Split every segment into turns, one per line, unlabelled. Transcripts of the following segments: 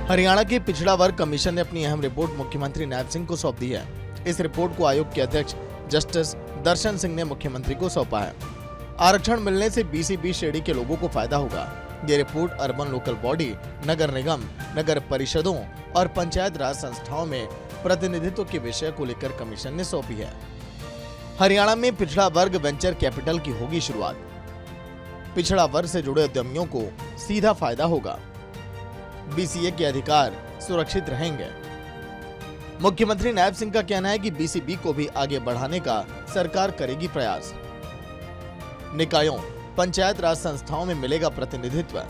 हरियाणा के पिछड़ा वर्ग कमीशन ने अपनी अहम रिपोर्ट मुख्यमंत्री नायब सिंह को सौंप दी है। इस रिपोर्ट को आयोग के अध्यक्ष जस्टिस दर्शन सिंह ने मुख्यमंत्री को सौंपा है। आरक्षण मिलने से BC-B श्रेणी के लोगों को फायदा होगा। ये रिपोर्ट अर्बन लोकल बॉडी, नगर निगम, नगर परिषदों और पंचायत राज संस्थाओं में प्रतिनिधित्व के विषय को लेकर कमीशन ने सौंपी है। हरियाणा में पिछड़ा वर्ग वेंचर कैपिटल की होगी शुरुआत। पिछड़ा वर्ग से जुड़े उद्यमियों को सीधा फायदा होगा। BCA के अधिकार सुरक्षित रहेंगे। मुख्यमंत्री नायब सिंह का कहना है कि BC-B को भी आगे बढ़ाने का सरकार करेगी प्रयास। निकायों, पंचायत राज संस्थाओं में मिलेगा प्रतिनिधित्व।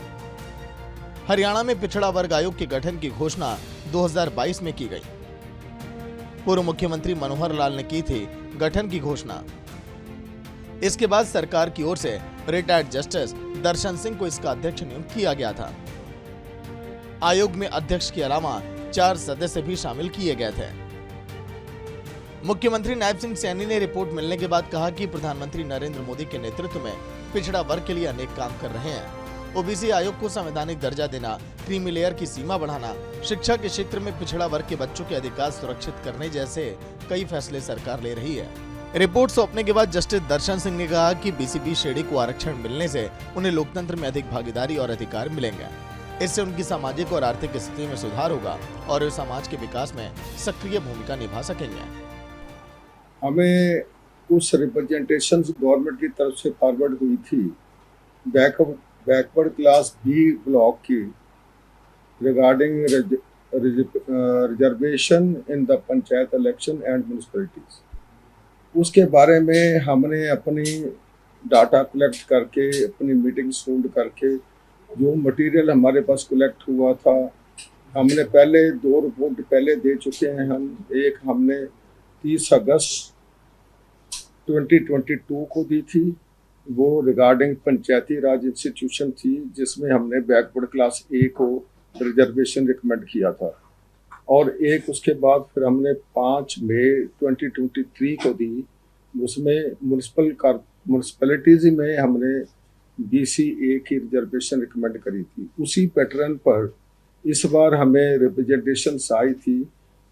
हरियाणा में पिछड़ा वर्ग आयोग के गठन की घोषणा 2022 में की गई। पूर्व मुख्यमंत्री मनोहर लाल ने की थी गठन की घोषणा। इसके बाद सरकार की ओर से रिटायर्ड जस्टिस दर्शन सिंह को इसका अध्यक्ष नियुक्त किया गया था। आयोग में अध्यक्ष के अलावा 4 सदस्य भी शामिल किए गए थे। मुख्यमंत्री नायब सिंह सैनी ने रिपोर्ट मिलने के बाद कहा कि प्रधानमंत्री नरेंद्र मोदी के नेतृत्व में पिछड़ा वर्ग के लिए अनेक काम कर रहे हैं। OBC आयोग को संवैधानिक दर्जा देना, क्रीमी लेयर की सीमा बढ़ाना, शिक्षा के क्षेत्र में पिछड़ा वर्ग के बच्चों के अधिकार सुरक्षित करने जैसे कई फैसले सरकार ले रही है। रिपोर्ट सौंपने के बाद जस्टिस दर्शन सिंह ने कहा कि BC-B श्रेणी को आरक्षण मिलने से उन्हें लोकतंत्र में अधिक भागीदारी और अधिकार मिलेंगे। इससे उनकी सामाजिक और आर्थिक स्थिति में सुधार होगा और वे समाज के विकास में सक्रिय भूमिका निभा सकेंगे।
हमें कुछ रिप्रेजेंटेशन गवर्नमेंट की तरफ से फॉरवर्ड हुई थी बैकवर्ड क्लास B ब्लॉक की regarding reservation in the panchayat election and municipalities. उसके बारे में हमने अपनी डाटा कलेक्ट करके, अपनी मीटिंग्स होल्ड करके, जो मटेरियल हमारे पास कलेक्ट हुआ था, हमने पहले 2 रिपोर्ट पहले दे चुके हैं। एक हमने 30 अगस्त 2022 को दी थी, वो रिगार्डिंग पंचायती राज इंस्टीट्यूशन थी, जिसमें हमने बैकवर्ड क्लास A को रिजर्वेशन रिकमेंड किया था। और एक उसके बाद फिर हमने 5 मई 2023 को दी, उसमें म्यूनिसिपैलिटीज में हमने BC-A की रिजर्वेशन रिकमेंड करी थी। उसी पैटर्न पर इस बार हमें रिप्रेजेंटेशन आई थी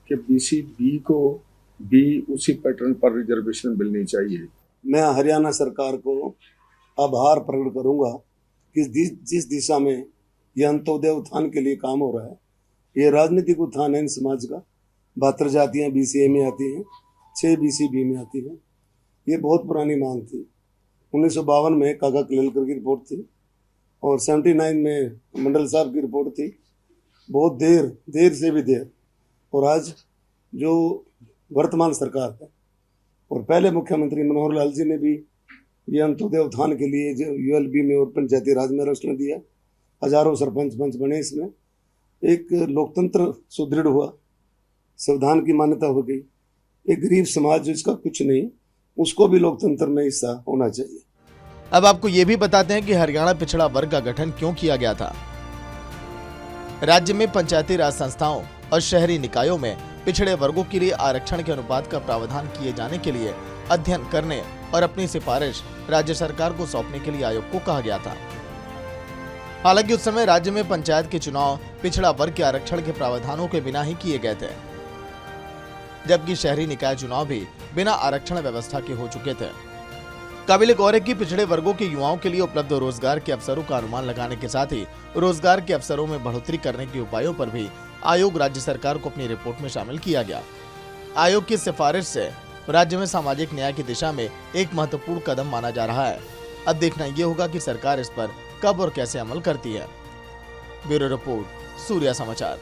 कि BC-B को भी उसी पैटर्न पर रिजर्वेशन मिलनी चाहिए।
मैं हरियाणा सरकार को आभार प्रकट करूंगा कि जिस दिशा में यह अंत्योदय उत्थान के लिए काम हो रहा है, ये राजनीतिक उत्थान है इन समाज का। 72 जातियाँ BCA में आती हैं, 6 BC-B में आती हैं। ये बहुत पुरानी मांग थी। 1952 में काका कलेलकर की रिपोर्ट थी और 79 में मंडल साहब की रिपोर्ट थी। बहुत देर से भी देर, और आज जो वर्तमान सरकार है और पहले मुख्यमंत्री मनोहर लाल जी ने भी ये अंत्योदय उत्थान के लिए जो ULB में और पंचायती राज में आरक्षण दिया। हजारों सरपंच पंच बने। इसमें एक लोकतंत्र सुदृढ़ हुआ, संविधान की मान्यता हो गई। एक गरीब समाज जिसका कुछ नहीं, उसको भी लोकतंत्र में हिस्सा होना चाहिए।
अब आपको ये भी बताते हैं कि हरियाणा पिछड़ा वर्ग का गठन क्यों किया गया था। राज्य में पंचायती राज संस्थाओं और शहरी निकायों में पिछड़े वर्गों के लिए आरक्षण के अनुपात का प्रावधान किए जाने के लिए अध्ययन करने और अपनी सिफारिश राज्य सरकार को सौंपने के लिए आयोग को कहा गया था। हालांकि उस समय राज्य में पंचायत के चुनाव पिछड़ा वर्ग के आरक्षण के प्रावधानों के बिना ही किए गए थे, जबकि शहरी निकाय चुनाव भी बिना आरक्षण व्यवस्था के हो चुके थे। काबिल गौर है कि पिछड़े वर्गों के युवाओं के लिए उपलब्ध रोजगार के अवसरों का अनुमान लगाने के साथ ही रोजगार के अवसरों में बढ़ोतरी करने के उपायों पर भी आयोग राज्य सरकार को अपनी रिपोर्ट में शामिल किया गया। आयोग की सिफारिश से राज्य में सामाजिक न्याय की दिशा में एक महत्वपूर्ण कदम माना जा रहा है। अब देखना ये होगा कि सरकार इस पर कब और कैसे अमल करती है। ब्यूरो रिपोर्ट, सूर्या समाचार।